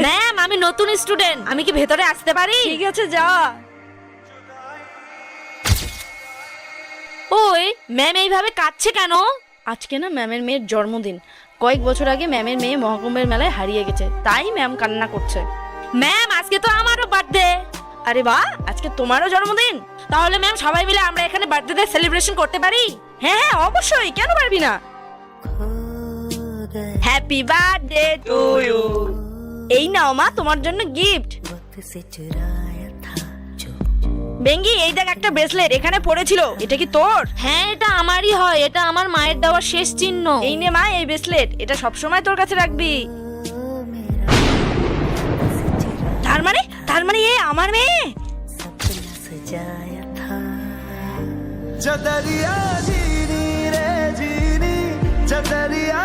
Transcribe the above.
Ma'am, আমি নতুন student, আমি কি ভেতরে আসতে পারি? ঠিক আছে, যা। ওই ম্যাম এইভাবে কাঁদছে কেন? আজকে না ম্যামের মেয়ের জন্মদিন। কয়েক বছর আগে ম্যামের মেয়ে মহাকুম্ভের মেলায় হারিয়ে গেছে, তাই ম্যাম কান্না করছে। ম্যাম, আজকে তো আমারও বার্থডে। আরে বাহ, আজকে তোমারও জন্মদিন? তাহলে ম্যাম সবাই মিলে আমরা এখানে বার্থডে সেলিব্রেশন করতে পারি? হ্যাঁ হ্যাঁ, অবশ্যই, কেন পারবি না। Happy birthday to you. এই নাও মা, তোমার জন্য গিফট। বেঙ্গি, এই দেখ একটা ব্রেসলেট এখানে পড়েছিল, এটা কি তোর? হ্যাঁ, এটা আমারই হয়, এটা আমার মায়ের দেওয়া শেষ চিহ্ন। এই নে মা, এই ব্রেসলেট, এটা সবসময় তোর কাছে রাখবি। তার মানে এ আমার মেয়ে। जदरिया जीनी रे जीनी जदरिया